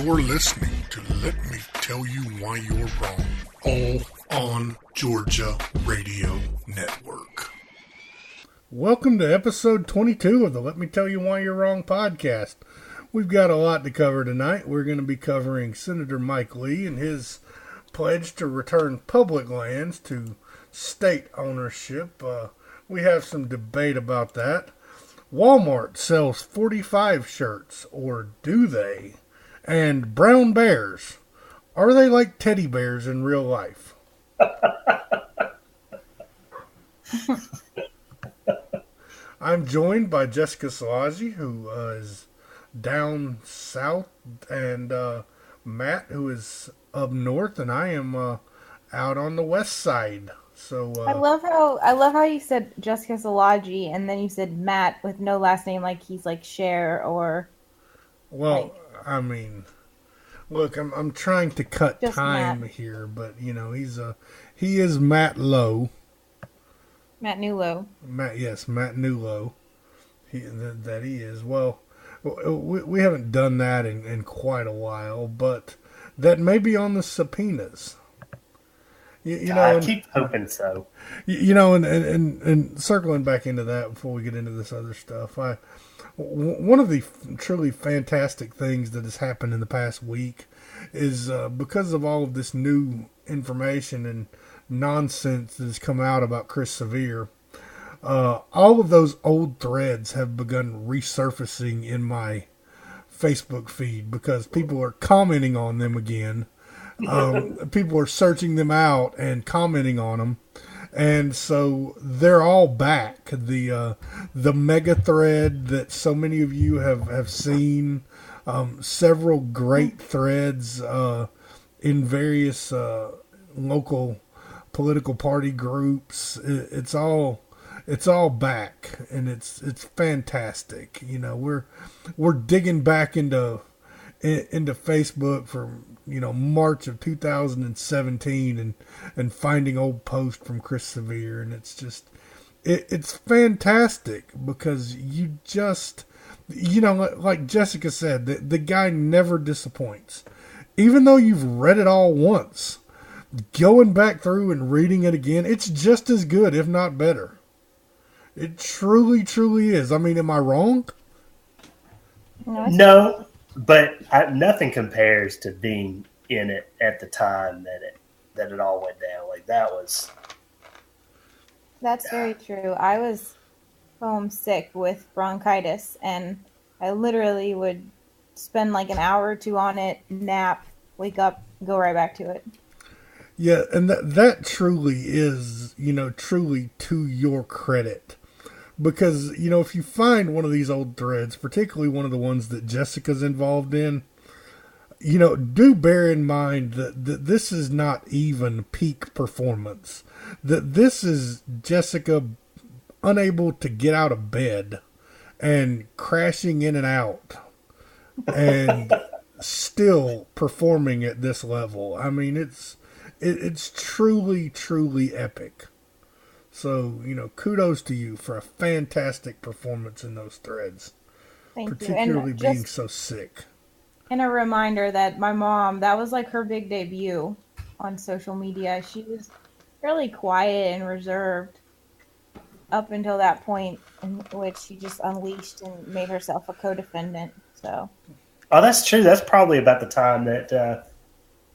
You're listening to Let Me Tell You Why You're Wrong, all on Georgia Radio Network. Welcome to episode 22 of the Let Me Tell You Why You're Wrong podcast. We've got a lot to cover tonight. We're going to be covering Senator Mike Lee and his pledge to return public lands to state ownership. We have some debate about that. Walmart sells 45 shirts, or do they? And brown bears, are they like teddy bears in real life? I'm joined by Jessica Salagi, who is down south, and Matt, who is up north, and I am out on the west side. So I love how you said Jessica Salagi, and then you said Matt with no last name, like he's like Cher or. Well, like, I mean, look, I'm trying to cut time Matt. here, but you know he is Matt Lowe. Matt Newlow. Matt Newlow. That he is. Well, we haven't done that in quite a while, but that may be on the subpoenas. You know, I keep hoping so. You know, and circling back into that before we get into this other stuff, one of the truly fantastic things that has happened in the past week is because of all of this new information and nonsense that has come out about Chris Severe, all of those old threads have begun resurfacing in my Facebook feed because people are commenting on them again. People are searching them out and commenting on them. And so they're all back. The mega thread that so many of you have seen, several great threads in various local political party groups. It's all back, and it's fantastic. You know, we're digging back into Facebook from March of 2017 and finding old posts from Chris Severe, and it's just it's fantastic because you just like Jessica said, the guy never disappoints. Even though you've read it all once, going back through and reading it again, it's just as good, if not better. It truly, truly is. I mean, am I wrong? No. But nothing compares to being in it at the time that it all went down. Like that was. That's very true. I was homesick with bronchitis, and I literally would spend like an hour or two on it, nap, wake up, go right back to it. Yeah, and that truly is, truly to your credit. Because, if you find one of these old threads, particularly one of the ones that Jessica's involved in, do bear in mind that this is not even peak performance. That this is Jessica unable to get out of bed and crashing in and out and still performing at this level. I mean, it's truly, truly epic. So, kudos to you for a fantastic performance in those threads. Thank particularly you. And being so sick. And a reminder that my mom, that was like her big debut on social media. She was fairly quiet and reserved up until that point in which she just unleashed and made herself a co-defendant. So. Oh, that's true. That's probably about the time that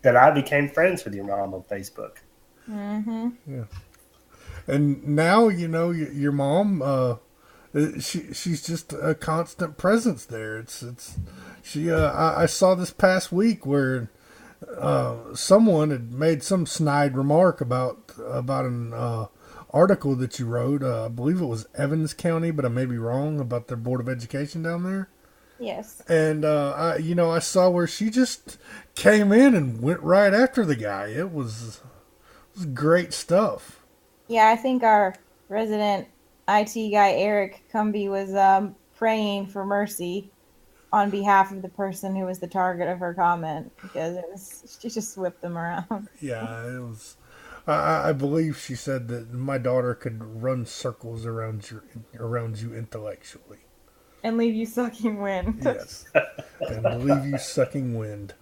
I became friends with your mom on Facebook. Mm-hmm. Yeah. And now, your mom, she's just a constant presence there. I saw this past week where someone had made some snide remark about an article that you wrote. I believe it was Evans County, but I may be wrong, about their Board of Education down there. Yes. And, I saw where she just came in and went right after the guy. It was great stuff. Yeah, I think our resident IT guy, Eric Cumby, was praying for mercy on behalf of the person who was the target of her comment, because she just whipped them around. Yeah, it was. I believe she said that my daughter could run circles around you intellectually. And leave you sucking wind. Yes. And leave you sucking wind.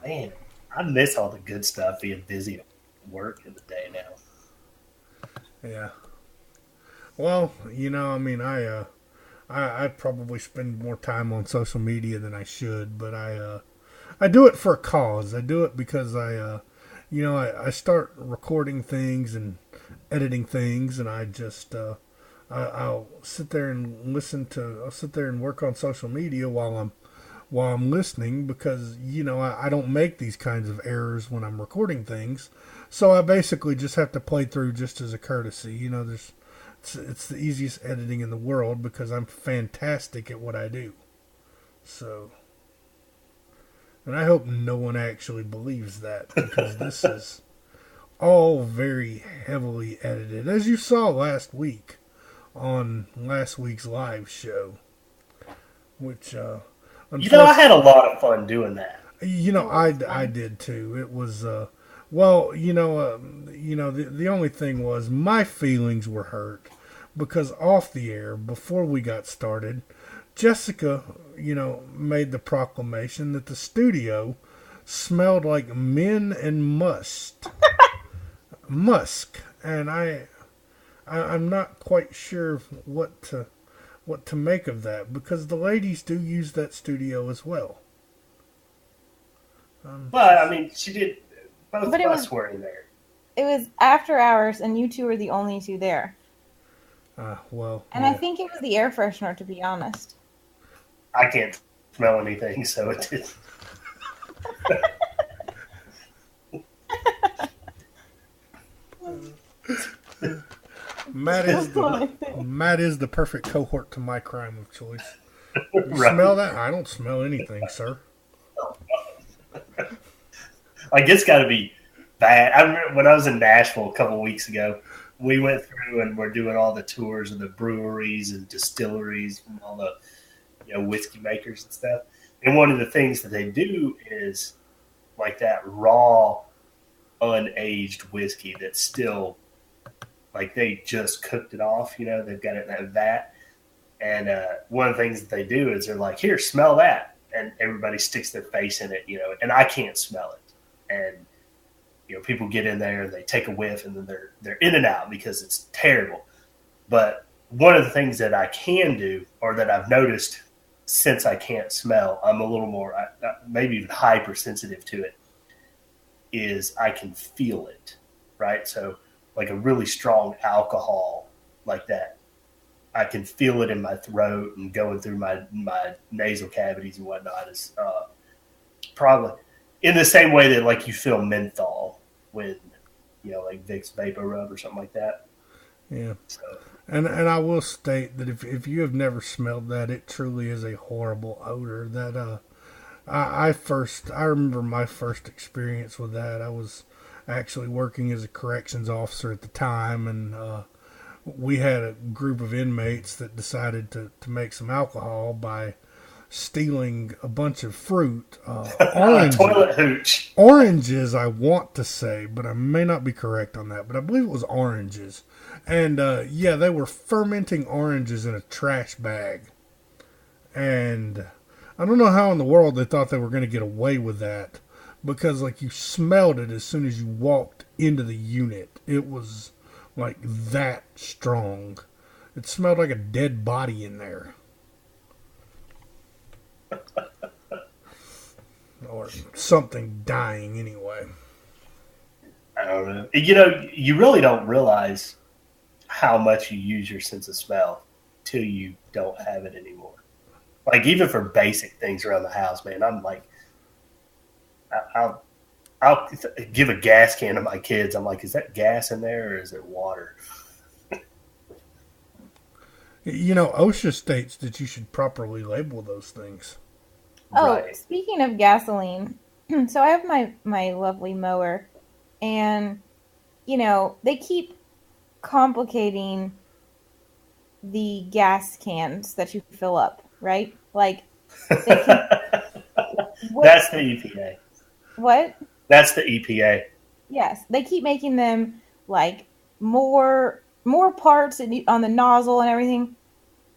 Man, I miss all the good stuff being busy at work in the day now. Yeah. Well, I mean, I probably spend more time on social media than I should, but I do it for a cause. I do it because I start recording things and editing things, and I just I'll sit there and I'll sit there and work on social media while I'm listening, because I don't make these kinds of errors when I'm recording things, so I basically just have to play through just as a courtesy. It's the easiest editing in the world because I'm fantastic at what I do. So, and I hope no one actually believes that, because this is all very heavily edited, as you saw last week on last week's live show, which I had a lot of fun doing that. I did too. It was the only thing was my feelings were hurt because off the air, before we got started, Jessica, made the proclamation that the studio smelled like men and musk. And I'm not quite sure what to make of that, because the ladies do use that studio as well. But I mean, she did. Both of us were in there. It was after hours, and you two were the only two there. I think it was the air freshener, to be honest. I can't smell anything, so it did. Matt is the perfect cohort to my crime of choice. You smell that? I don't smell anything, sir. Like, it's got to be bad. I remember when I was in Nashville a couple of weeks ago, we went through and we're doing all the tours of the breweries and distilleries and all the whiskey makers and stuff. And one of the things that they do is like that raw, unaged whiskey that's still like they just cooked it off. They've got it in that vat. And one of the things that they do is they're like, here, smell that. And everybody sticks their face in it, and I can't smell it. And people get in there and they take a whiff, and then they're in and out because it's terrible. But one of the things that I can do, or that I've noticed since I can't smell, I'm a little more, maybe even hypersensitive to it, is I can feel it, right? So like a really strong alcohol like that, I can feel it in my throat and going through my nasal cavities and whatnot. Is probably in the same way that like you feel menthol when like Vicks Vapor Rub or something like that. Yeah. So. And I will state that if you have never smelled that, it truly is a horrible odor. That I remember my first experience with that. I was actually working as a corrections officer at the time, and we had a group of inmates that decided to make some alcohol by stealing a bunch of fruit. Oranges, toilet hooch. Oranges, I want to say, but I may not be correct on that. But I believe it was oranges. And they were fermenting oranges in a trash bag. And I don't know how in the world they thought they were going to get away with that, because like you smelled it as soon as you walked into the unit. It was like that strong. It smelled like a dead body in there. Or something dying anyway. I don't know. You really don't realize how much you use your sense of smell till you don't have it anymore. Like even for basic things around the house, man, I'm like, I'll give a gas can to my kids. I'm like, is that gas in there or is it water? OSHA states that you should properly label those things. Oh, Right. Speaking of gasoline, so I have my lovely mower, and they keep complicating the gas cans that you fill up, right? Like they keep, That's the EPA. What? That's the EPA. Yes, they keep making them like more parts on the nozzle and everything.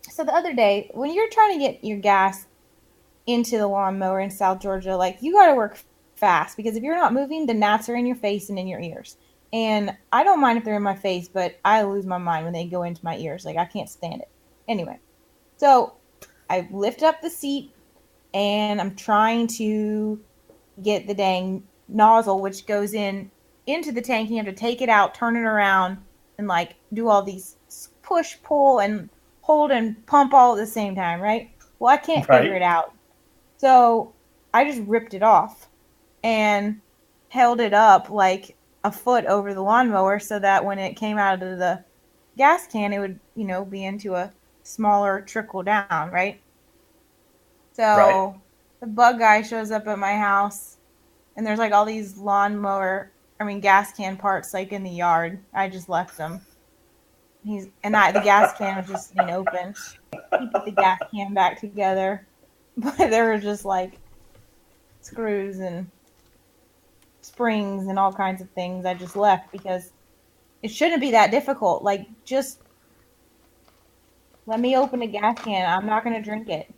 So the other day, when you're trying to get your gas into the lawnmower in South Georgia, like you got to work fast because if you're not moving, the gnats are in your face and in your ears. And I don't mind if they're in my face, but I lose my mind when they go into my ears. Like I can't stand it. Anyway, so I lift up the seat and I'm trying to get the dang nozzle, which goes in into the tank. You have to take it out, turn it around, and like do all these push, pull, and hold and pump all at the same time, right? Well, I can't figure it Right. out. So I just ripped it off and held it up like a foot over the lawnmower so that when it came out of the gas can, it would, be into a smaller trickle down, right? Right. So the bug guy shows up at my house and there's like all these gas can parts like in the yard. I just left them. The gas can was just sitting open. He put the gas can back together, but there were just like screws and springs and all kinds of things I just left because it shouldn't be that difficult. Like, just let me open a gas can. I'm not going to drink it.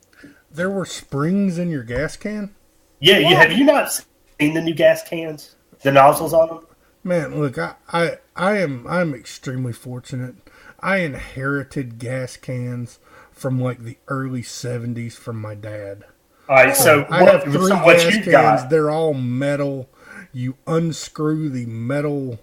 There were springs in your gas can? Yeah, Yeah. have you not seen the new gas cans? The nozzles on them? Man, look, I'm extremely fortunate. I inherited gas cans from like the early '70s from my dad. All right, so I have three what gas you cans. got? They're all metal. You unscrew the metal.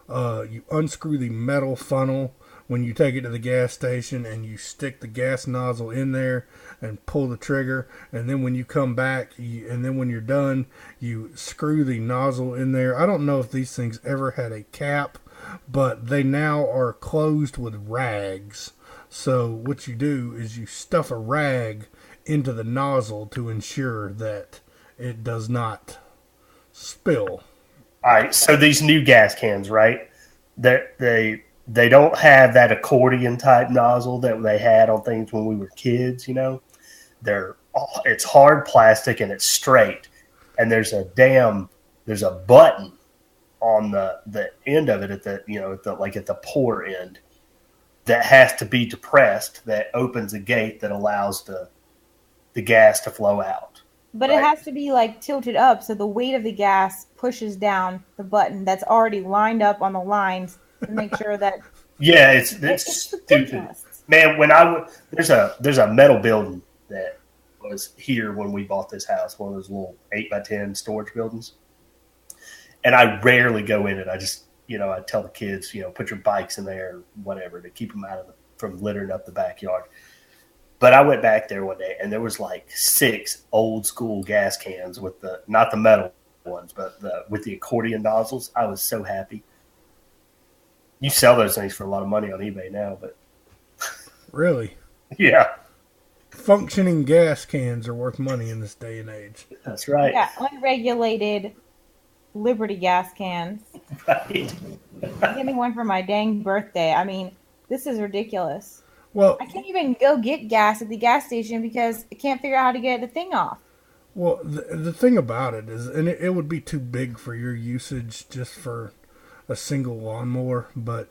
You unscrew the metal funnel when you take it to the gas station, and you stick the gas nozzle in there and pull the trigger. And then when you come back, and then when you're done, you screw the nozzle in there. I don't know if these things ever had a cap, but they now are closed with rags. So what you do is you stuff a rag into the nozzle to ensure that it does not spill. All right, so these new gas cans, right? They don't have that accordion type nozzle that they had on things when we were kids. It's hard plastic and it's straight, and there's a button on the end of it at the pour end that has to be depressed that opens a gate that allows the gas to flow out. But Right? it has to be like tilted up so the weight of the gas pushes down the button that's already lined up on the lines to make sure that Yeah, it's it's stupid, ridiculous. man. There's a metal building that was here when we bought this house, one of those little 8x10 storage buildings, and I rarely go in it. I just I tell the kids put your bikes in there or whatever to keep them from littering up the backyard. But I went back there one day and there was like 6 old school gas cans with not the metal ones, but with the accordion nozzles. I was so happy. You sell those things for a lot of money on eBay now, but Really, yeah, functioning gas cans are worth money in this day and age. that's right. Yeah, unregulated Liberty gas cans. Right. Give me one for my dang birthday. I mean, this is ridiculous. Well, I can't even go get gas at the gas station because I can't figure out how to get the thing off. the thing about it is, and it would be too big for your usage just for a single lawnmower. But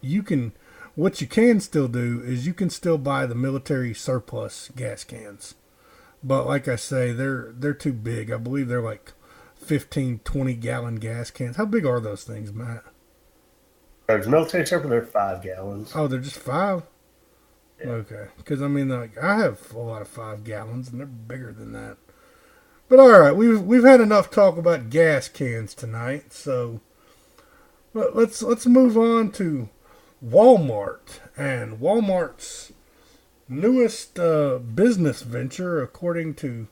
what you can still do is you can still buy the military surplus gas cans. But like I say, they're too big. I believe they're like 15, 20-gallon gas cans. How big are those things, Matt? There's military surplus. They're 5 gallons. Oh, they're just 5? Yeah. Okay. Because, I mean, like, I have a lot of 5 gallons, and they're bigger than that. But all right, we've had enough talk about gas cans tonight, so let's move on to Walmart and Walmart's newest business venture, according to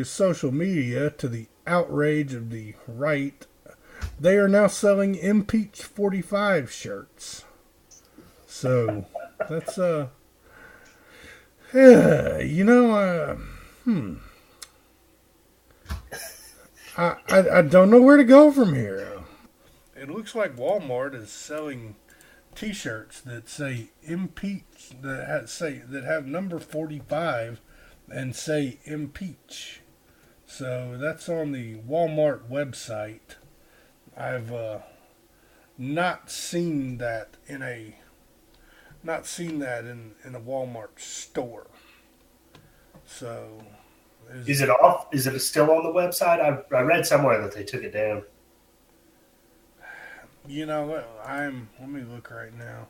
social media, to the outrage of the right. They are now selling Impeach 45 shirts. So that's I don't know where to go from here. It looks like Walmart is selling T-shirts that say "impeach" that have number 45 and say "impeach." So that's on the Walmart website. I've not seen that in not seen that in a Walmart store. So, Is it off? Is it still on the website? I read somewhere that they took it down. You know, let me look right now.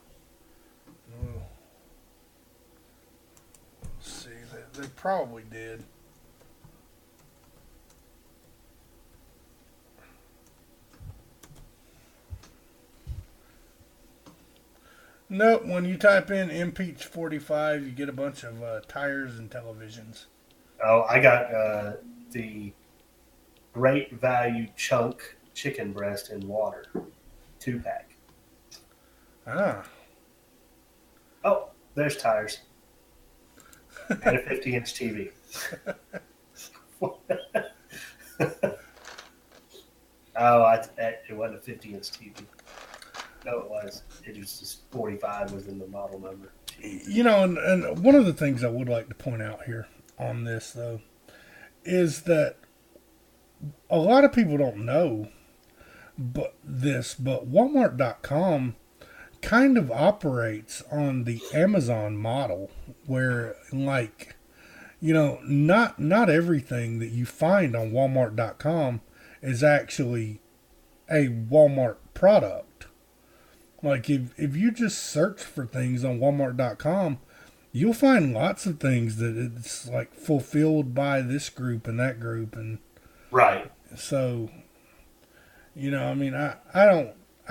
Let's see, they probably did. Nope, when you type in Impeach 45, you get a bunch of tires and televisions. Oh, I got the Great Value Chunk chicken breast in water, 2-pack. Ah. Oh, there's tires. And a 50-inch TV. It wasn't a 50-inch TV. No, it was. It was just 45 was in the model number. You know, and one of the things I would like to point out here on this, though, is that a lot of people don't know but Walmart.com kind of operates on the Amazon model where, like, you know, not everything that you find on Walmart.com is actually a Walmart product. Like, if you just search for things on Walmart.com, you'll find lots of things that it's like fulfilled by this group and that group, and right. So, you know, I mean, I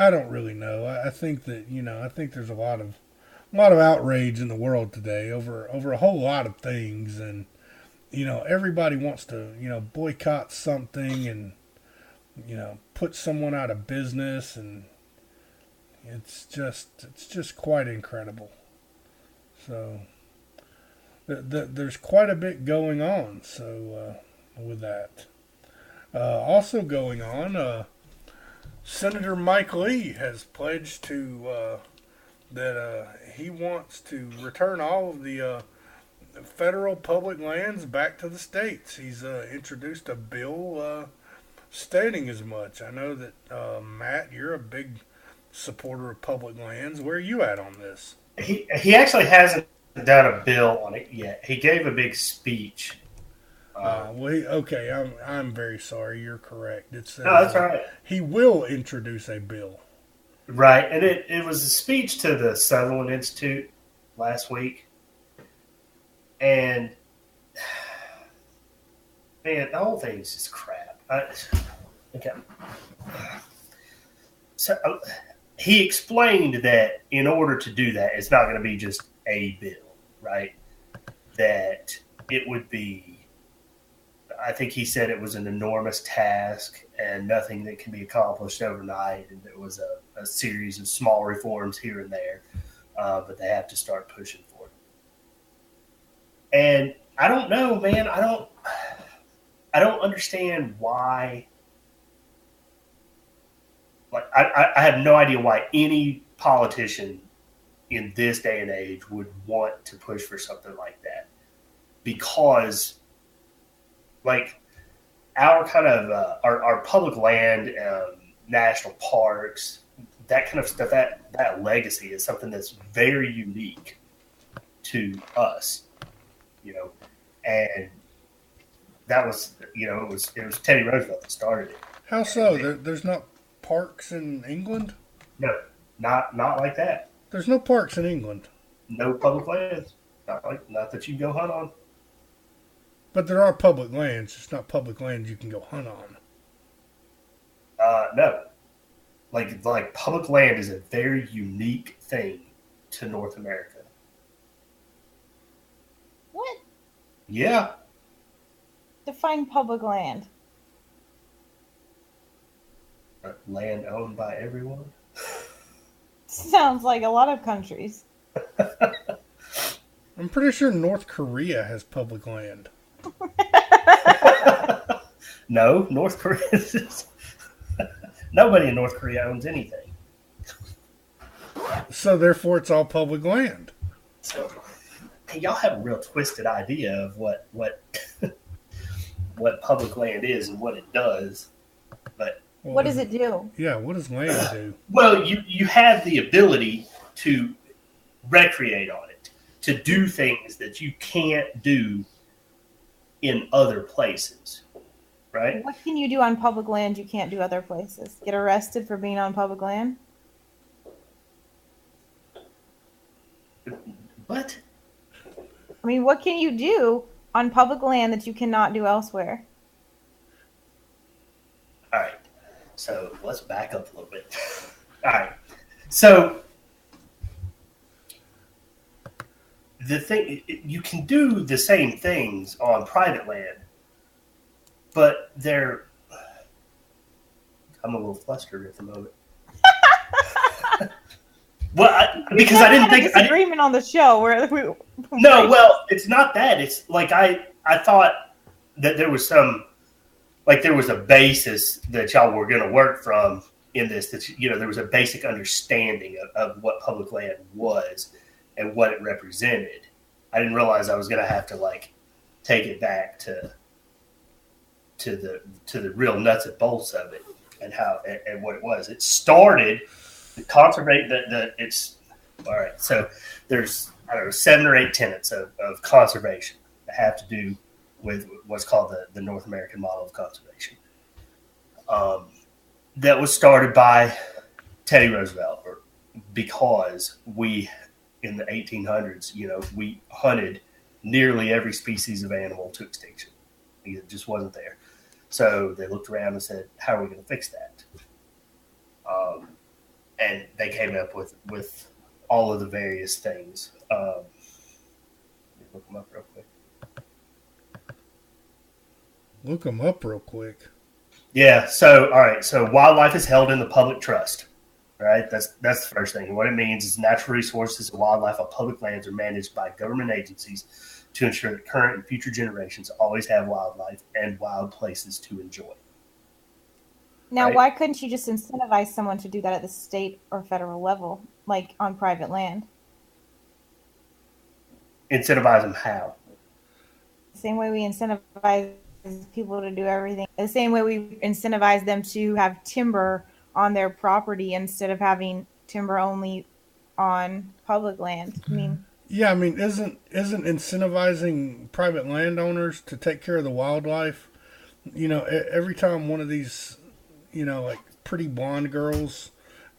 don't really know. I think that, you know, I think there's a lot of outrage in the world today over a whole lot of things, and you know, everybody wants to, you know, boycott something and, you know, put someone out of business, and it's just quite incredible. So there's quite a bit going on. So with that, also going on, Senator Mike Lee has pledged to that he wants to return all of the federal public lands back to the states. He's introduced a bill stating as much. I know that Matt, you're a big supporter of public lands. Where are you at on this? He actually hasn't done a bill on it yet. He gave a big speech. Okay, I'm very sorry. You're correct. It says, no, that's all right. He will introduce a bill. Right, and it was a speech to the Sutherland Institute last week. And, man, the whole thing is just crap. Okay. So he explained that in order to do that, it's not going to be just a bill, right? That it would be, I think he said it was an enormous task and nothing that can be accomplished overnight. And it was a series of small reforms here and there, but they have to start pushing for it. And I don't know, man. I don't understand why. Like, I have no idea why any politician in this day and age would want to push for something like that. Because, like, our kind of our public land, national parks, that kind of stuff, that legacy is something that's very unique to us, you know. And that was, you know, it was Teddy Roosevelt that started it. How so? There's not parks in England? No, not like that. There's no parks in England. No public lands. Not that you can go hunt on. But there are public lands. It's not public lands you can go hunt on. No. Like public land is a very unique thing to North America. What? Yeah. Define public land. Land owned by everyone. Sounds like a lot of countries. I'm pretty sure North Korea has public land. No, North Korea is nobody in North Korea owns anything. So therefore it's all public land. So y'all have a real twisted idea of what what public land is and what it does. But what does it do? Yeah, what does land do? Well, you have the ability to recreate on it, to do things that you can't do in other places, right? What can you do on public land you can't do other places? Get arrested for being on public land? What? I mean, what can you do on public land that you cannot do elsewhere? All right. So let's back up a little bit. All right. So the thing, you can do the same things on private land, but they're. I'm a little flustered at the moment. Well, because I didn't think disagreement on the show where we. No, well, it's not that. It's like I thought that there was some, like there was a basis that y'all were going to work from in this. That there was a basic understanding of what public land was and what it represented. I didn't realize I was going to have to like take it back to the real nuts and bolts of it and how and what it was. It started. It's all right. So there's 7 or 8 tenets of conservation that have to do with what's called the North American model of conservation. That was started by Teddy Roosevelt, because we in the 1800s, we hunted nearly every species of animal to extinction. It just wasn't there. So they looked around and said, "How are we going to fix that?" And they came up with all of the various things. Let me look them up real quick. Look them up real quick. Yeah. So, all right. So wildlife is held in the public trust. Right. That's the first thing. What it means is natural resources and wildlife on public lands are managed by government agencies to ensure that current and future generations always have wildlife and wild places to enjoy. Now, right? Why couldn't you just incentivize someone to do that at the state or federal level, like on private land? Incentivize them how? The same way we incentivize people to do everything. The same way we incentivize them to have timber on their property instead of having timber only on public land. Yeah, isn't incentivizing private landowners to take care of the wildlife? Every time one of these, like pretty blonde girls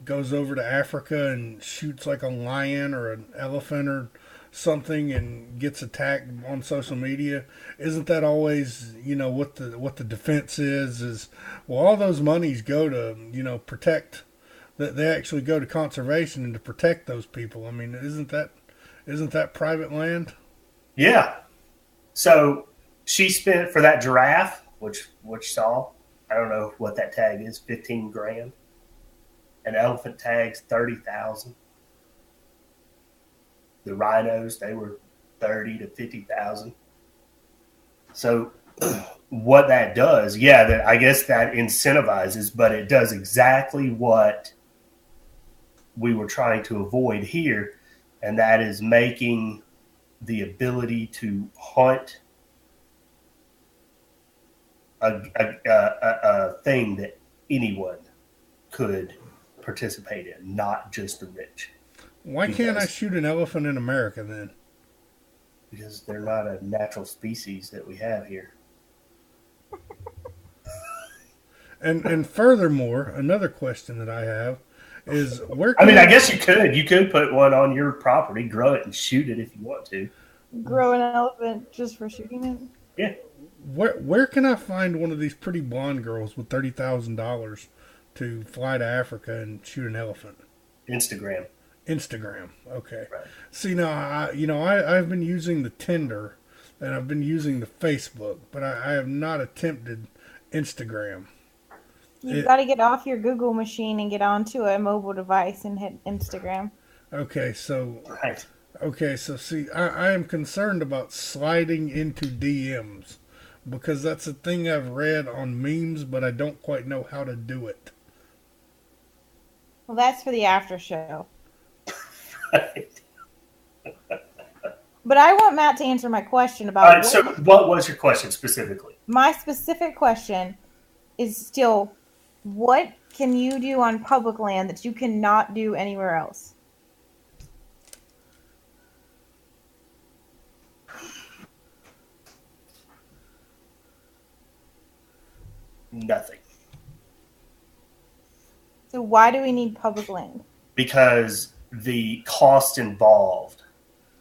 goes over to Africa and shoots like a lion or an elephant or something and gets attacked on social media, isn't that always what the defense is well, all those monies go to protect, that they actually go to conservation and to protect those people. Isn't that private land? Yeah. So she spent for that giraffe, which saw, I don't know what that tag is, 15 grand. An elephant tag's 30,000. The rhinos, they were 30 to 50,000. So what that does, I guess that incentivizes, but it does exactly what we were trying to avoid here, and that is making the ability to hunt a thing that anyone could participate in, not just the rich. Why can't I shoot an elephant in America then? Because they're not a natural species that we have here. And furthermore, another question that I have is where? I guess you could. You could put one on your property, grow it, and shoot it if you want to. Grow an elephant just for shooting it? Yeah. Where can I find one of these pretty blonde girls with $30,000 to fly to Africa and shoot an elephant? Instagram. Okay. Right. See, now I've been using the Tinder and I've been using the Facebook, but I have not attempted Instagram. You've got to get off your Google machine and get onto a mobile device and hit Instagram. Okay, so right. Okay, so see, I am concerned about sliding into DMs because that's a thing I've read on memes, but I don't quite know how to do it. Well, that's for the after show. Right. But I want Matt to answer my question about... All right, so what was your question specifically? My specific question is still, what can you do on public land that you cannot do anywhere else? Nothing. So why do we need public land? Because the cost involved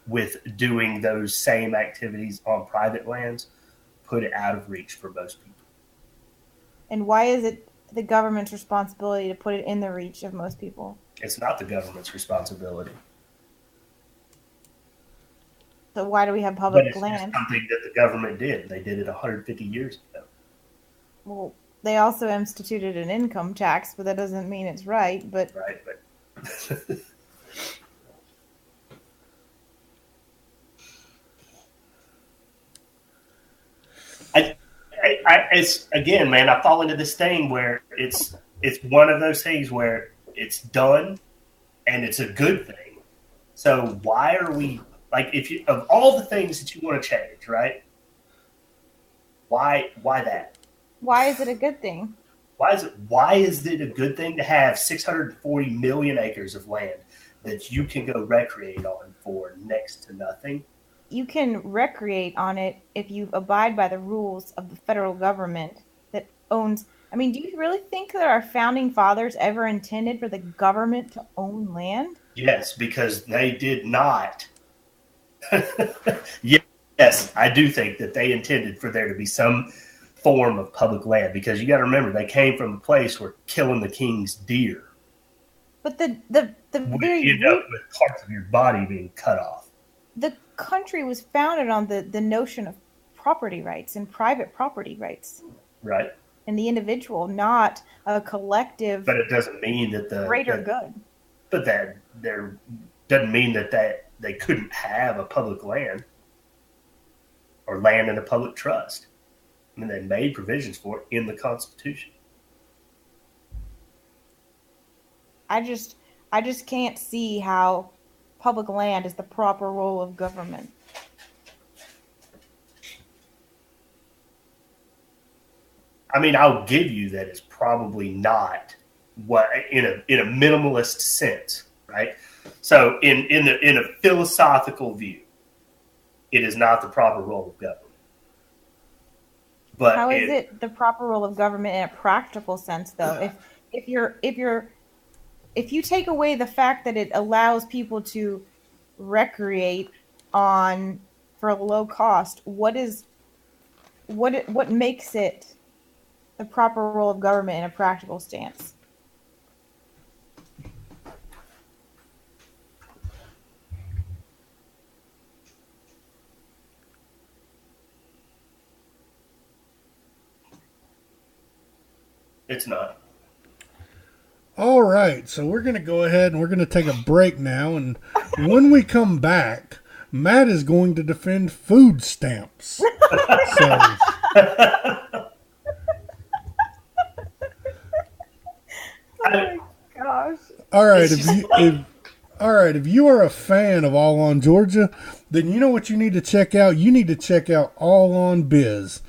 with doing those same activities on private lands put it out of reach for most people. And why is it the government's responsibility to put it in the reach of most people? It's not the government's responsibility. So why do we have But public it's land? just something that the government did. They did it 150 years ago. Well, they also instituted an income tax, but that doesn't mean it's right. But Right, but it's again, man. I fall into this thing where it's one of those things where it's done and it's a good thing. So why are we like if you of all the things that you want to change, right? Why that? why is it a good thing? Why is it a good thing to have 640 million acres of land that you can go recreate on for next to nothing? You can recreate on it if you abide by the rules of the federal government that owns. I mean, do you really think that our founding fathers ever intended for the government to own land? Yes, because they did not. Yes, I do think that they intended for there to be some form of public land because you got to remember they came from a place where killing the king's deer But the would very end up with parts of your body being cut off. the country was founded on the notion of property rights and private property rights Right, and the individual, not a collective but it doesn't mean that greater good. But that there doesn't mean that they couldn't have a public land or land in a public trust. I mean, they made provisions for it in the Constitution. I just can't see how public land is the proper role of government. I mean, I'll give you that it's probably not what in a minimalist sense, right? So in a philosophical view, it is not the proper role of government. But How is it the proper role of government in a practical sense, though? If you take away the fact that it allows people to recreate on for a low cost, what makes it the proper role of government in a practical stance? it's not. All right, so we're going to go ahead and we're going to take a break now. And when we come back, Matt is going to defend food stamps. So, Oh my gosh. all right, if you are a fan of All On Georgia, then you know what you need to check out. You need to check out All On Biz.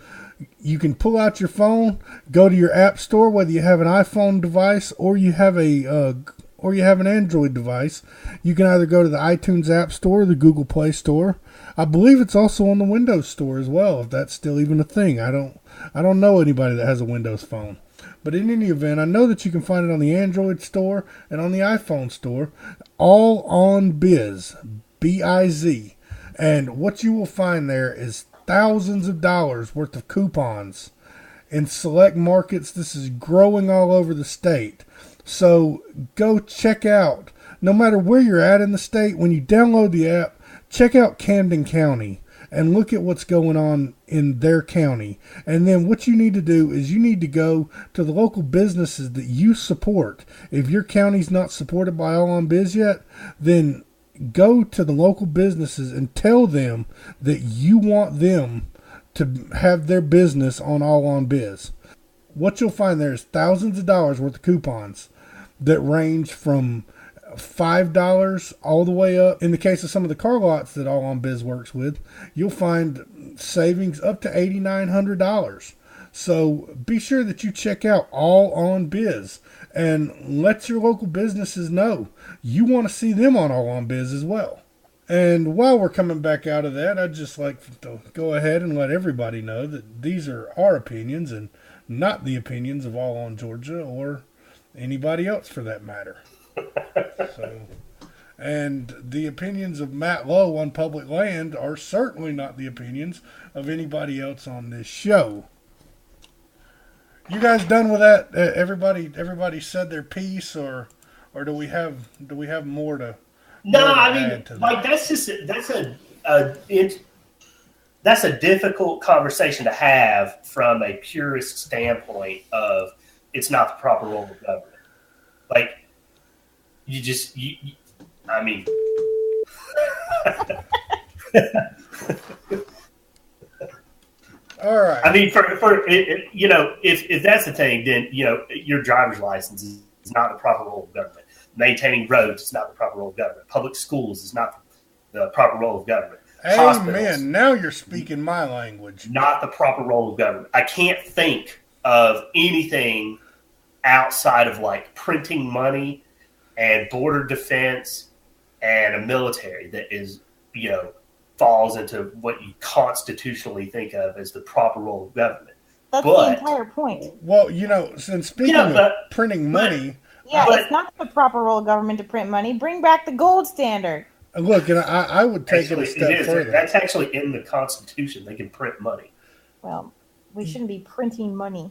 You can pull out your phone, go to your app store, whether you have an iPhone device or you have an Android device. You can either go to the iTunes App Store or the Google Play Store. I believe it's also on the Windows Store as well, if that's still even a thing. I don't know anybody that has a Windows phone. But in any event, I know that you can find it on the Android store and on the iPhone store. All On Biz, B-I-Z. And what you will find there is thousands of dollars worth of coupons in select markets. This is growing all over the state. So go check out, no matter where you're at in the state, when you download the app, check out Camden County and look at what's going on in their county. And then what you need to do is you need to go to the local businesses that you support. If your county's not supported by All On Biz yet, then go to the local businesses and tell them that you want them to have their business on All On Biz. What you'll find there is thousands of dollars worth of coupons that range from $5 all the way up. In the case of some of the car lots that All On Biz works with, you'll find savings up to $8,900. So be sure that you check out All On Biz and let your local businesses know you want to see them on All On Biz as well. And while we're coming back out of that, I'd just like to go ahead and let everybody know that these are our opinions and not the opinions of All on Georgia or anybody else for that matter. So, and the opinions of Matt Lowe on public land are certainly not the opinions of anybody else on this show. You guys done with that? Everybody said their piece, or do we have more to? No, more to I mean, add to like that? that's a difficult conversation to have from a purist standpoint of it's not the proper role of government. Like, I mean. All right. I mean, if that's the thing, then your driver's license is not the proper role of government. Maintaining roads is not the proper role of government. Public schools is not the proper role of government. Amen. Now you're speaking my language. Not the proper role of government. I can't think of anything outside of like printing money and border defense and a military that is, falls into what you constitutionally think of as the proper role of government. That's the entire point. Well, since speaking of printing money. It's not the proper role of government to print money. Bring back the gold standard. Look, and I would take it a step further. That's actually in the Constitution. They can print money. Well, we shouldn't be printing money.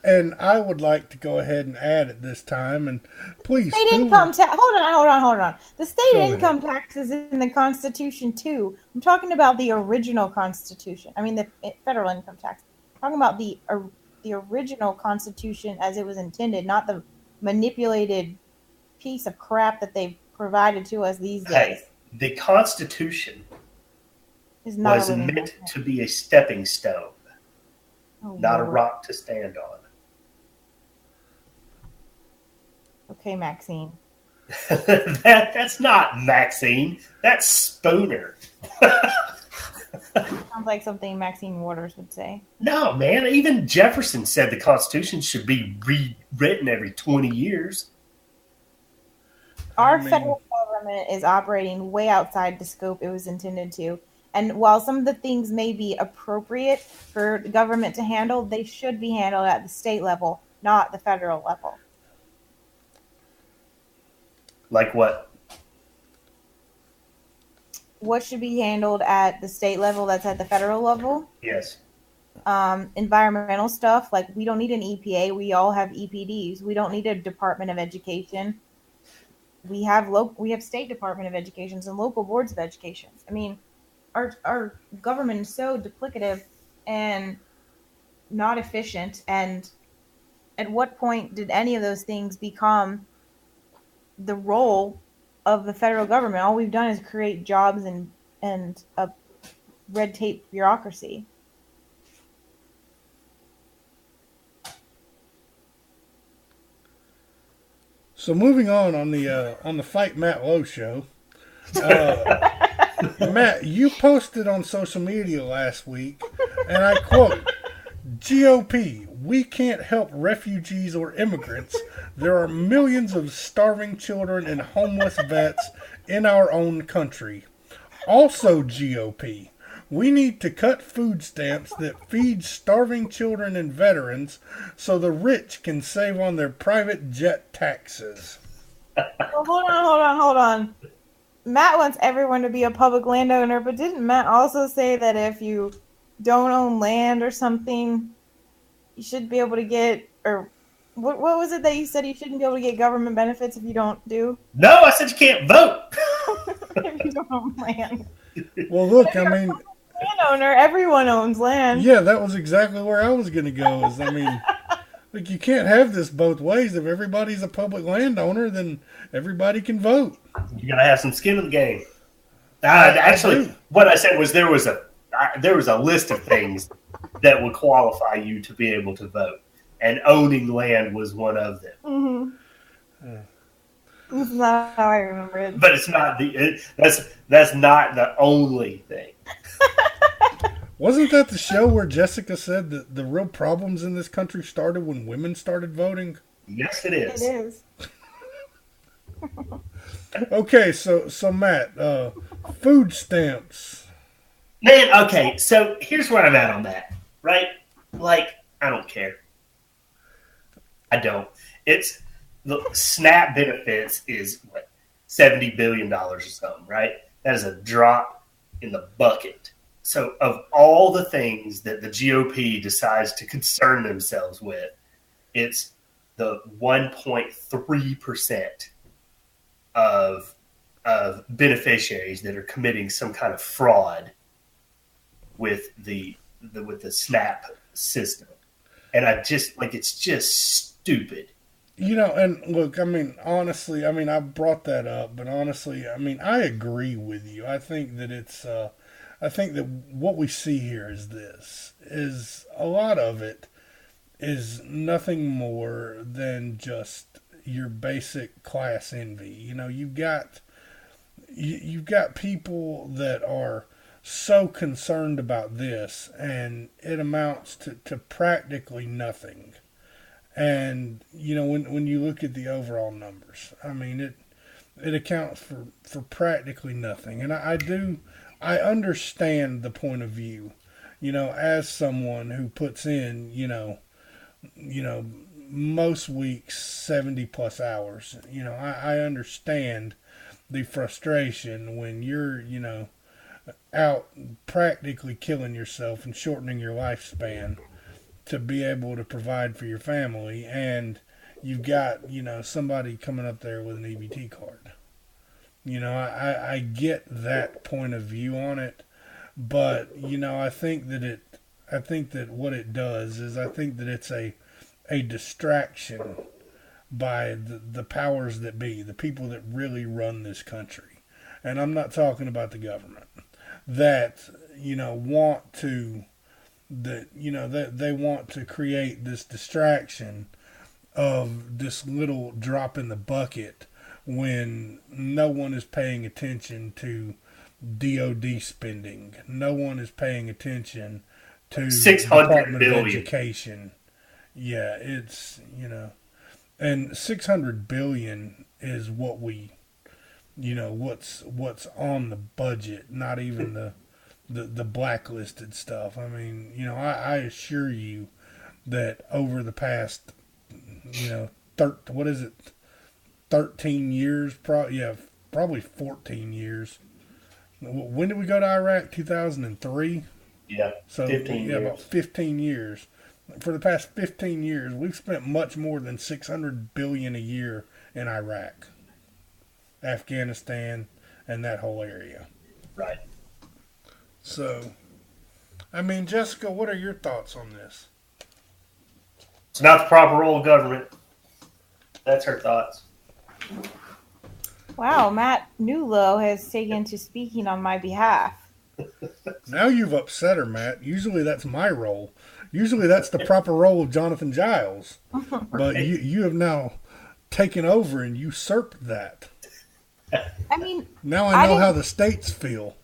And I would like to go ahead and add at this time, and please. State income tax. Hold on. The state income tax is in the Constitution too. I'm talking about the original Constitution. I mean the federal income tax. I'm talking about the original Constitution as it was intended, not the manipulated piece of crap that they've provided to us these days. Hey, the Constitution was meant to be a stepping stone, not a rock to stand on. Okay, Maxine. That's not Maxine. That's Spooner. Sounds like something Maxine Waters would say. No, man. Even Jefferson said the Constitution should be rewritten every 20 years. Our federal government is operating way outside the scope it was intended to. And while some of the things may be appropriate for the government to handle, they should be handled at the state level, not the federal level. Like what? What should be handled at the state level that's at the federal level? Yes. Environmental stuff, like we don't need an EPA. We all have EPDs. We don't need a Department of Education. We have state Department of Educations and local boards of education. I mean, our government is so duplicative and not efficient. And at what point did any of those things become the role of the federal government? All we've done is create jobs and a red tape bureaucracy. So moving on the Fight Matt Lowe show, Matt, you posted on social media last week, and I quote, "GOP, we can't help refugees or immigrants. There are millions of starving children and homeless vets in our own country. Also, GOP, we need to cut food stamps that feed starving children and veterans so the rich can save on their private jet taxes." Well, hold on. Matt wants everyone to be a public landowner, but didn't Matt also say that if you don't own land or something, you should be able to get, or what was it that you said you shouldn't be able to get government benefits if you don't do? No, I said you can't vote. If you don't own land. Well, look, I mean, landowner, everyone owns land. Yeah, that was exactly where I was going to go. Like, you can't have this both ways. If everybody's a public landowner, then everybody can vote. You got to have some skin in the game. Actually, what I said was there was a list of things that would qualify you to be able to vote, and owning land was one of them. Mm-hmm. That's not how I remember it. But it's not that's not the only thing. Wasn't that the show where Jessica said that the real problems in this country started when women started voting? Yes, it is. It is. Okay, so Matt, Food stamps. Man, okay, so here's where I'm at on that, right? Like, I don't care. I don't. It's the SNAP benefits is what, $70 billion or something, right? That is a drop in the bucket. So, of all the things that the GOP decides to concern themselves with, it's the 1.3% of beneficiaries that are committing some kind of fraud with the SNAP system, and I just like it's just stupid. And look, I mean, honestly, I mean, I brought that up, but honestly, I mean, I agree with you. I think that I think that what we see here is a lot of it is nothing more than just your basic class envy. You've got people that are so concerned about this, and it amounts to practically nothing. And when you look at the overall numbers, I mean it accounts for practically nothing. And I understand the point of view, as someone who puts in most weeks 70 plus hours. I understand the frustration when you're out practically killing yourself and shortening your lifespan to be able to provide for your family, and you've got somebody coming up there with an EBT card. I get that point of view on it, but I think that what it does is I think that it's a distraction by the powers that be, the people that really run this country. And I'm not talking about the government that want to that they want to create this distraction of this little drop in the bucket when no one is paying attention to DOD spending. No one is paying attention to Department of Education. Yeah, it's and 600 billion is what we what's on the budget, not even the blacklisted stuff. I mean, I assure you that over the past, what is it, 13 years, probably 14 years. When did we go to Iraq? 2003? Yeah, so 15 years. About 15 years. For the past 15 years, we've spent much more than $600 billion a year in Iraq, Afghanistan, and that whole area. Right. So, I mean, Jessica, what are your thoughts on this? It's not the proper role of government. That's her thoughts. Wow, Matt Newlow has taken to speaking on my behalf. Now you've upset her, Matt. Usually that's my role. Usually that's the proper role of Jonathan Giles. But you have now taken over and usurped that. I mean, now I know how the states feel.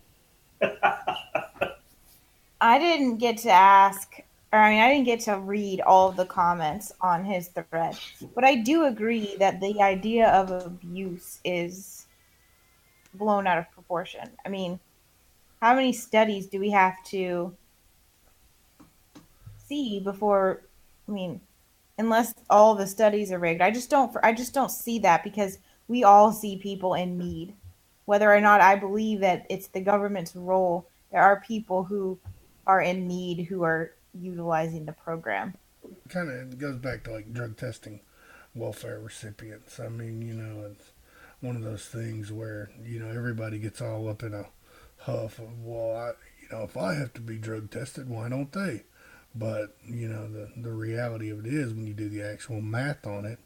I didn't get to I didn't get to read all of the comments on his thread. But I do agree that the idea of abuse is blown out of proportion. I mean, how many studies do we have to see before, unless all the studies are rigged? I just don't see that, because we all see people in need. Whether or not I believe that it's the government's role, there are people who are in need who are utilizing the program. Kind of goes back to like drug testing welfare recipients. I mean, it's one of those things where, everybody gets all up in a huff of, well, if I have to be drug tested, why don't they? But, the reality of it is, when you do the actual math on it,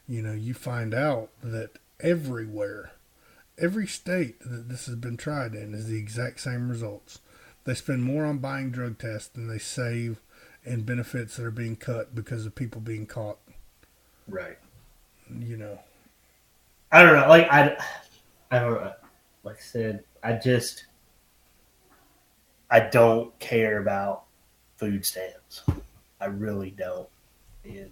you find out that everywhere, every state that this has been tried in is the exact same results. They spend more on buying drug tests than they save in benefits that are being cut because of people being caught. Right. I don't know. I don't know. Like I said, I don't care about food stamps. I really don't. And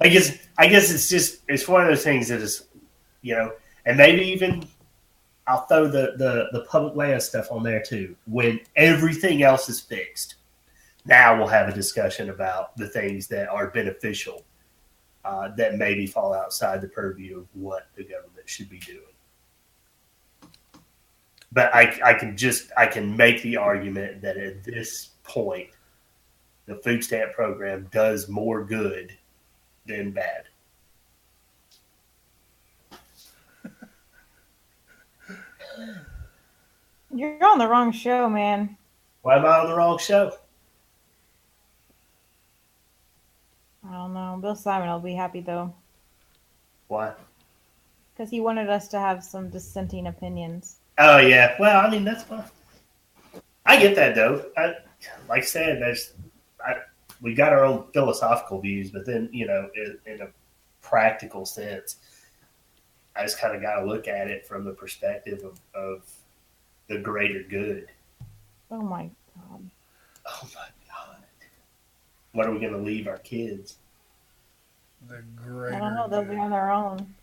I guess it's one of those things that is, and maybe even I'll throw the public land stuff on there too. When everything else is fixed, now we'll have a discussion about the things that are beneficial that maybe fall outside the purview of what the government should be doing. But I can make the argument that at this point, the food stamp program does more good than bad. You're on the wrong show, man. Why am I on the wrong show? I don't know. Bill Simon will be happy though, Why? because he wanted us to have some dissenting opinions. Oh yeah. Well, I mean that's fine. I get that though. Like I said, we got our own philosophical views, but then in a practical sense, I just kind of got to look at it from the perspective of the greater good. Oh my god. Oh my god. What are we going to leave our kids? The greater. I don't know. They'll be on their own.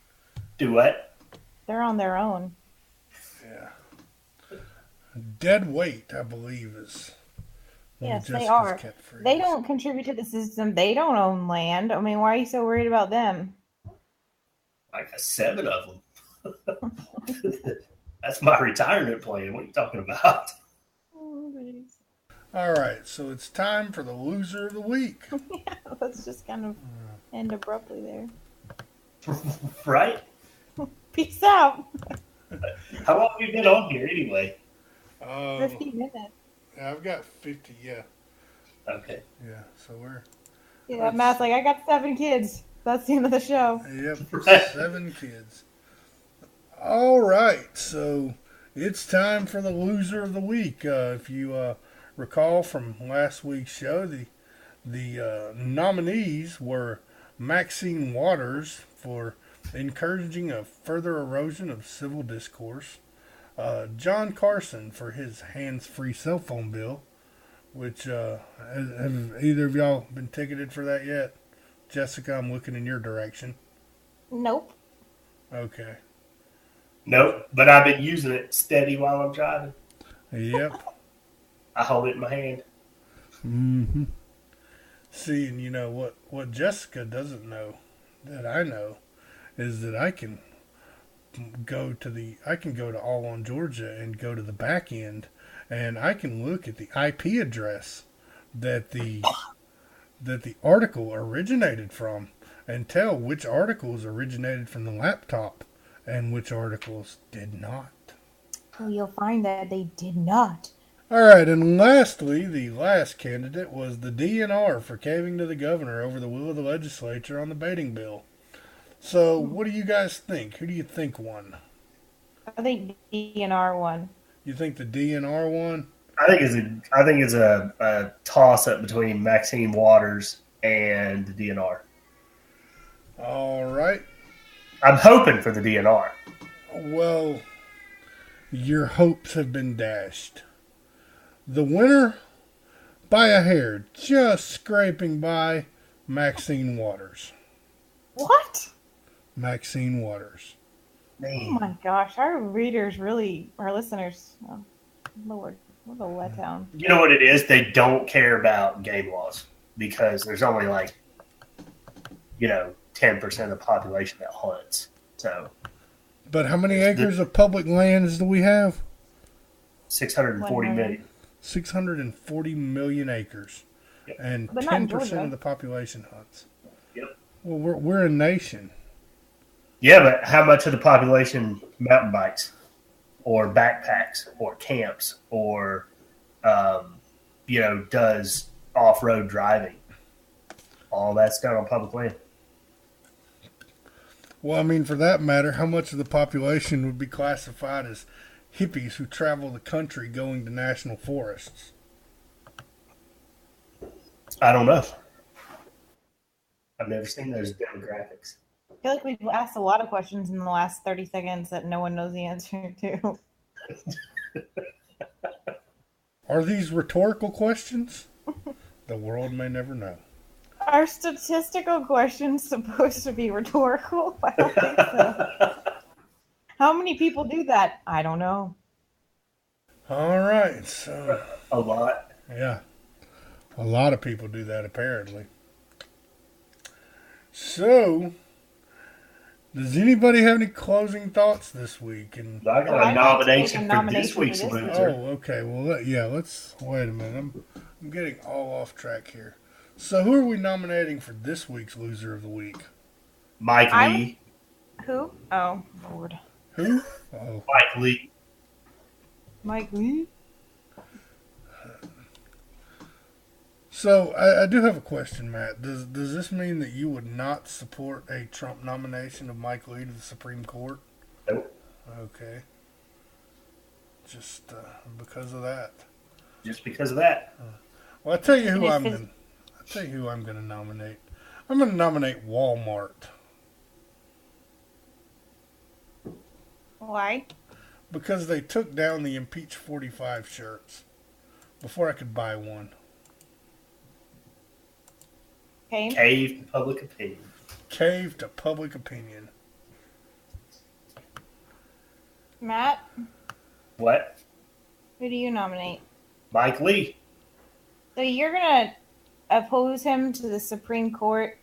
Do what? They're on their own. Yeah. Dead weight, I believe, is one Yes, of they Jessica's are. catchphrases. They don't contribute to the system. They don't own land. I mean, why are you so worried about them? I got 7 of them. That's my retirement plan. What are you talking about? Oh, geez. All right, so it's time for the loser of the week. Yeah, let's just kind of end abruptly there. Right? Peace out. How long have you been on here anyway? 50 minutes. I've got 50, yeah. Okay. Yeah, so we're... Yeah, that math's like, I got 7 kids. That's the end of the show. Yep, 7 kids. All right, so it's time for the loser of the week. If you recall from last week's show, the nominees were Maxine Waters for encouraging a further erosion of civil discourse, John Carson for his hands-free cell phone bill, which have either of y'all been ticketed for that yet? Jessica, I'm looking in your direction. Nope. Okay. Nope, but I've been using it steady while I'm driving. Yep. I hold it in my hand. Mm-hmm. See, and you know what Jessica doesn't know that I know is that I can go to All on Georgia and go to the back end, and I can look at the IP address that the article originated from and tell which articles originated from the laptop and which articles did not. Well, you'll find that they did not. All right, and lastly, the last candidate was the DNR for caving to the governor over the will of the legislature on the baiting bill. So, what do you guys think? Who do you think won? I think DNR won. You think the DNR won? I think it's a toss up between Maxine Waters and the DNR. All right. I'm hoping for the DNR. Well, your hopes have been dashed. The winner, by a hair, just scraping by, Maxine Waters. What? Maxine Waters. Oh my gosh, our listeners, oh, Lord, what a letdown. You know what it is? They don't care about game laws because there's only 10% of the population that hunts. So, but how many acres of public lands do we have? 640 million. 640 million acres. Yep. And But not in 10% Georgia. of the population hunts. Yep. Well, we're a nation. Yeah, but how much of the population mountain bikes or backpacks or camps or, does off-road driving? All that's done on public land. Well, I mean, for that matter, how much of the population would be classified as hippies who travel the country going to national forests? I don't know. I've never seen those demographics. I feel like we've asked a lot of questions in the last 30 seconds that no one knows the answer to. Are these rhetorical questions? The world may never know. Are statistical questions supposed to be rhetorical? I don't think so. How many people do that? I don't know. All right, so A lot. yeah, a lot of people do that apparently. So, does anybody have any closing thoughts this week? And I Well, got a I'd like to make a nomination for this nomination week's for this week. loser. oh, okay. Well, let's wait a minute. I'm getting all off track here. So, who are we nominating for this week's loser of the week? Mike I Lee. Who? Oh, Lord. Who? Oh, Mike Lee. Mike Lee? so I do have a question, Matt. Does this mean that you would not support a Trump nomination of Mike Lee to the Supreme Court? Nope. Okay. Just because of that. Just because of that. Well, I tell you who And I'm if going. I tell you who I'm going to nominate. I'm going to nominate Walmart Why? because they took down the Impeach 45 shirts before I could buy one. Okay. Cave to public opinion. Cave to public opinion. Matt, What? who do you nominate? Mike Lee. So you're going to oppose him to the Supreme Court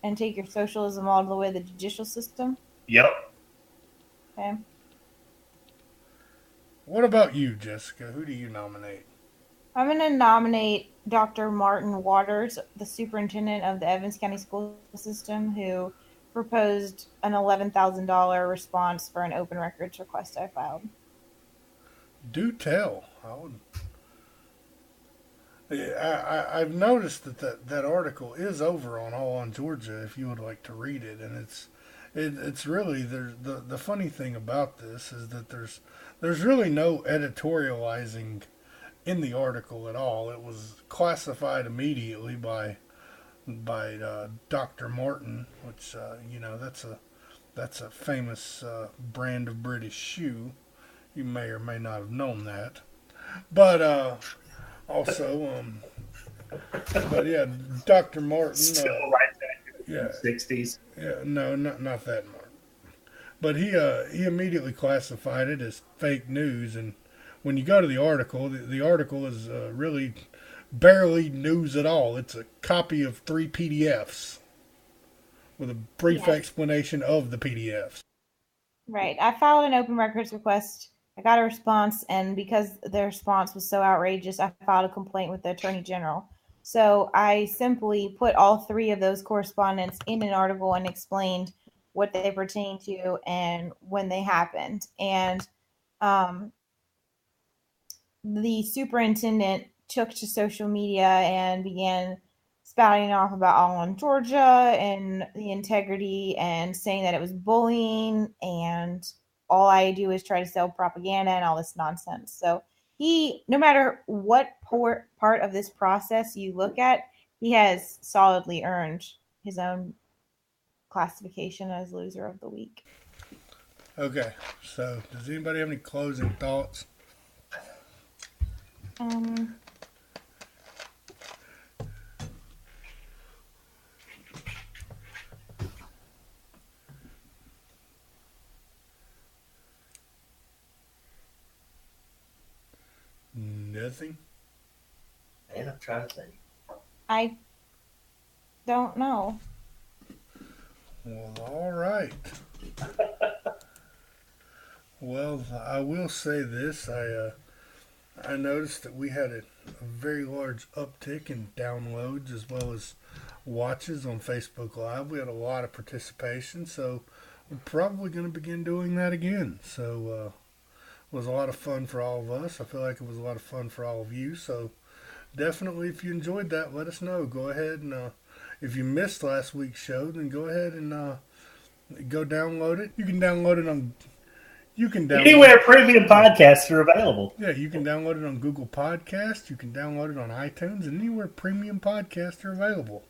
and take your socialism all the way to the judicial system? Yep. Okay. What about you, Jessica? Who do you nominate? I'm going to nominate Dr. Martin Waters, the superintendent of the Evans County School System, who proposed an $11,000 response for an open records request I filed. Do tell. I've noticed that article is over on All on Georgia if you would like to read it, and it's really the funny thing about this is that there's really no editorializing in the article at all. It was classified immediately by Dr. Martin, which that's a famous brand of British shoe. You may or may not have known that, but also but yeah, Dr. Martin. Still right back in Yeah. the 60s. Yeah, no, not that Martin. But he immediately classified it as fake news, and when you go to the article, the article is really barely news at all. It's a copy of 3 PDFs with a brief explanation of the PDFs. Right. I filed an open records request. I got a response, and because the response was so outrageous, I filed a complaint with the Attorney General. So I simply put all 3 of those correspondence in an article and explained what they pertain to and when they happened. And the superintendent took to social media and began spouting off about All on Georgia and the integrity and saying that it was bullying and all I do is try to sell propaganda and all this nonsense. So he, no matter what part of this process you look at, he has solidly earned his own classification as loser of the week. Okay, so does anybody have any closing thoughts? Nothing? Man, I'm trying to think. I don't know. Well, all right. Well, I will say this. I noticed that we had a very large uptick in downloads as well as watches on Facebook Live. We had a lot of participation, so we're probably going to begin doing that again. So it was a lot of fun for all of us. I feel like it was a lot of fun for all of you. So definitely, if you enjoyed that, let us know. Go ahead and if you missed last week's show, then go ahead and go download it. You can download it on. You can download anywhere premium podcasts are available. Yeah, you can download it on Google Podcasts. You can download it on iTunes, and anywhere premium podcasts are available.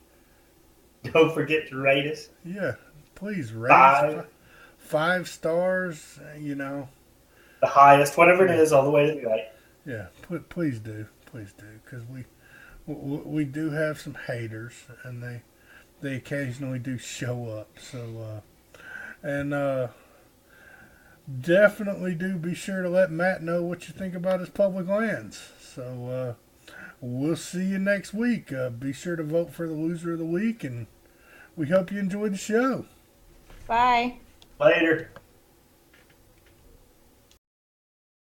Don't forget to rate us. Yeah, please rate us 5 stars. You know, the highest, whatever it is, all the way to the right. Yeah, please do, because we do have some haters, and they occasionally do show up. So definitely do be sure to let Matt know what you think about his public lands. So we'll see you next week. Be sure to vote for the loser of the week, and we hope you enjoyed the show. Bye. Later.